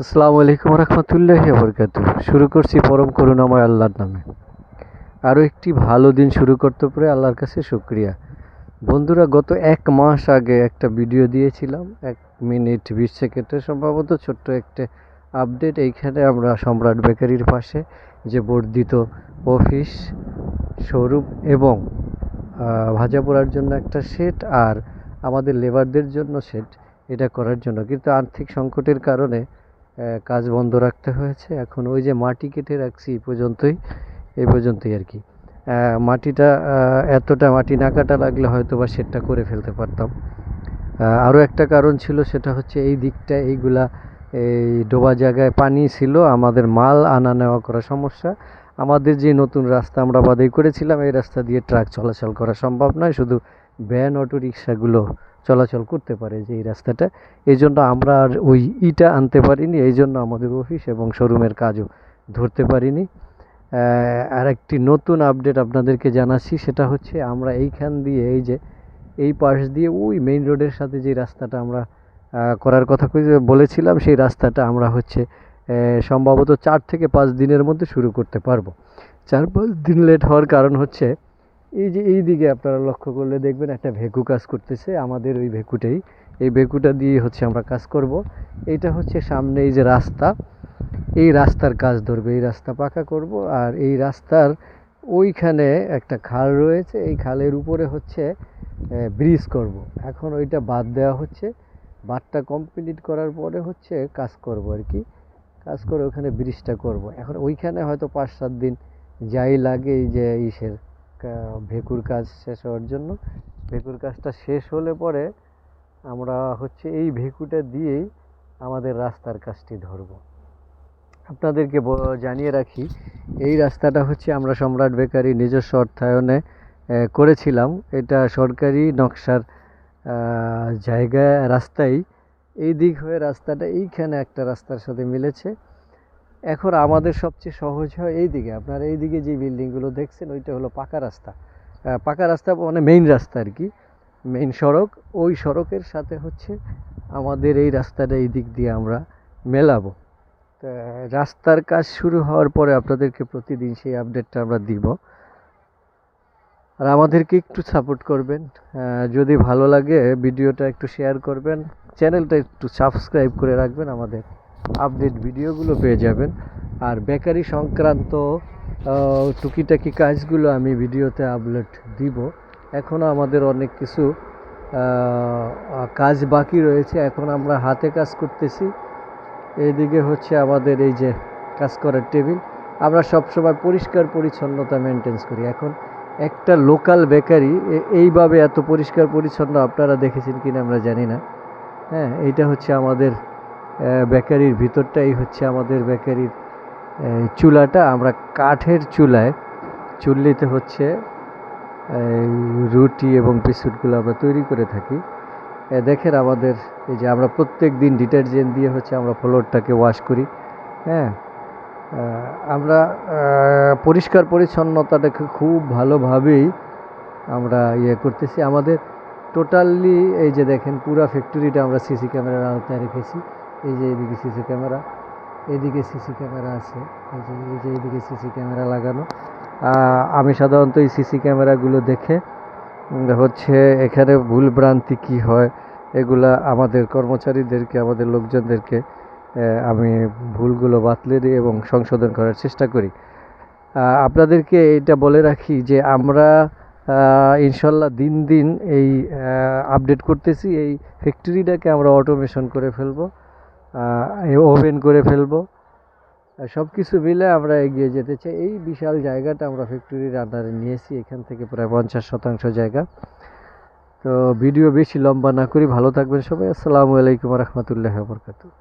আসসালামু আলাইকুম রহমতুল্লাহি বরকাতুহ। শুরু করছি পরম করুণাময় আল্লাহর নামে। আরও একটি ভালো দিন শুরু করতে পেরে আল্লাহর কাছে শুকরিয়া। বন্ধুরা, গত 1 মাস আগে একটা ভিডিও দিয়েছিলাম, 1 মিনিট 20 সেকেন্ডের, সম্ভবত ছোট্ট একটা আপডেট। এইখানে আমরা সম্রাট বেকারির পাশে যে বর্ধিত অফিস, শোরুম এবং ভাজা পোড়ার জন্য একটা শেড আর আমাদের লেবারদের জন্য শেড, এটা করার জন্য কিন্তু আর্থিক সংকটের কারণে কাজ বন্ধ রাখতে হয়েছে। এখন ওই যে মাটি কেটে রাখছি এই পর্যন্তই আর কি। মাটিটা এতটা মাটি না কাটা লাগলে হয়তো বা শেডটা করে ফেলতে পারতাম। আরও একটা কারণ ছিল, সেটা হচ্ছে এই দিকটা এইগুলা এই ডোবা জায়গায় পানি ছিল, আমাদের মাল আনা নেওয়া করা সমস্যা। আমাদের যে নতুন রাস্তা আমরা বাদাই করেছিলাম, এই রাস্তা দিয়ে ট্রাক চলাচল করা সম্ভব নয়, শুধু ভ্যান অটো রিক্সাগুলো চলাচল করতে পারে যে এই রাস্তাটা। এই জন্য আমরা আর ওই ইটা আনতে পারিনি, এই জন্য আমাদের অফিস এবং শোরুমের কাজও ধরতে পারিনি। আর একটি নতুন আপডেট আপনাদেরকে জানাচ্ছি, সেটা হচ্ছে আমরা এইখান দিয়ে এই পাশ দিয়ে ওই মেইন রোডের সাথে যে রাস্তাটা আমরা করার কথা বলেছিলাম, সেই রাস্তাটা আমরা সম্ভবত 4 থেকে 5 দিনের মধ্যে শুরু করতে পারবো। 4-5 দিন লেট হওয়ার কারণ হচ্ছে এই দিকে আপনারা লক্ষ্য করলে দেখবেন একটা ভেকু কাজ করতেছে, আমাদের ওই ভেকুটাই, এই ভেকুটা দিয়ে আমরা কাজ করব। এইটা হচ্ছে সামনে এই যে রাস্তা, এই রাস্তার কাজ ধরবে, এই রাস্তা পাকা করব। আর এই রাস্তার ওইখানে একটা খাল রয়েছে, এই খালের উপরে ব্রিজ করব। এখন ওইটা বাদ দেওয়া হচ্ছে, বাঁধটা কমপ্লিট করার পরে কাজ করব আর কি। কাজ করে ওখানে ব্রিজটা করব। এখন ওইখানে হয়তো 5-7 দিন যাই লাগে, এই যে ভেকুর কাজ শেষ হওয়ার জন্য। ভেকুর কাজটা শেষ হলে পরে আমরা এই ভেকুটা দিয়েই আমাদের রাস্তার কাজটি ধরব। আপনাদেরকে জানিয়ে রাখি, এই রাস্তাটা আমরা সম্রাট বেকারি নিজস্ব অর্থায়নে করেছিলাম। এটা সরকারি নকশার জায়গা রাস্তায় এই দিক হয়ে রাস্তাটা এইখানে একটা রাস্তার সাথে মিলেছে। এখন আমাদের সবচেয়ে সহজ হয় এই দিকে। আপনারা এই দিকে যে বিল্ডিংগুলো দেখছেন, ওইটা হলো পাকা রাস্তা। পাকা রাস্তা মানে মেইন রাস্তা আর কি, মেইন সড়ক। ওই সড়কের সাথে আমাদের এই রাস্তাটা এই দিক দিয়ে আমরা মেলাবো। রাস্তার কাজ শুরু হওয়ার পরে আপনাদেরকে প্রতিদিন সেই আপডেটটা আমরা দিব। আর আমাদেরকে একটু সাপোর্ট করবেন, যদি ভালো লাগে ভিডিওটা একটু শেয়ার করবেন, চ্যানেলটা একটু সাবস্ক্রাইব করে রাখবেন, আমাদের আপডেট ভিডিওগুলো পেয়ে যাবেন। আর বেকারি সংক্রান্ত টুকিটাকি কাজগুলো আমি ভিডিওতে আপলোড দিব। এখনও আমাদের অনেক কিছু কাজ বাকি রয়েছে, এখন আমরা হাতে কাজ করতেছি। এইদিকে আমাদের এই যে কাজ করার টেবিল, আমরা সবসময় পরিষ্কার পরিচ্ছন্নতা মেনটেন করি। এখন একটা লোকাল বেকারি এইভাবে এত পরিষ্কার পরিচ্ছন্ন আপনারা দেখেছেন কিনা আমরা জানি না। হ্যাঁ, এইটা আমাদের বেকারির ভিতরটা, এই আমাদের বেকারির চুলাটা। আমরা কাঠের চুল্লিতে এই রুটি এবং বিস্কুটগুলো আমরা তৈরি করে থাকি। দেখেন আমাদের এই যে আমরা প্রত্যেক দিন ডিটারজেন্ট দিয়ে আমরা ফ্লোরটাকে ওয়াশ করি। হ্যাঁ, আমরা পরিষ্কার পরিচ্ছন্নতাটাকে খুব ভালোভাবেই আমরা করতেছি। আমাদের টোটালি এই যে দেখেন পুরা ফ্যাক্টরিটা আমরা সিসি ক্যামেরার আওতায় রেখেছি। এই যে এইদিকে সিসি ক্যামেরা, এইদিকে সিসি ক্যামেরা আছে, এই যে এইদিকে সিসি ক্যামেরা লাগানো। আমি সাধারণত এই সিসি ক্যামেরাগুলো দেখে এখানে ভুল ভ্রান্তি কী হয়, এগুলা আমাদের কর্মচারীদেরকে, আমাদের লোকজনদেরকে আমি ভুলগুলো বাতলে দিই এবং সংশোধন করার চেষ্টা করি। আপনাদেরকে এটা বলে রাখি যে আমরা ইনশাল্লাহ দিন দিন এই আপডেট করতেছি। এই ফ্যাক্টরিটাকে আমরা অটোমেশন করে ফেলবো, ওভেন করে ফেলবো। সব কিছু মিলে আমরা এগিয়ে যেতে চাই। এই বিশাল জায়গাটা আমরা ফ্যাক্টরির আন্ডারে নিয়েছি, এখান থেকে প্রায় 50% জায়গা। তো ভিডিও বেশি লম্বা না করি, ভালো থাকবেন সবাই। আসসালামু আলাইকুম রহমতুল্লাহি ওয়া বারাকাতুহু।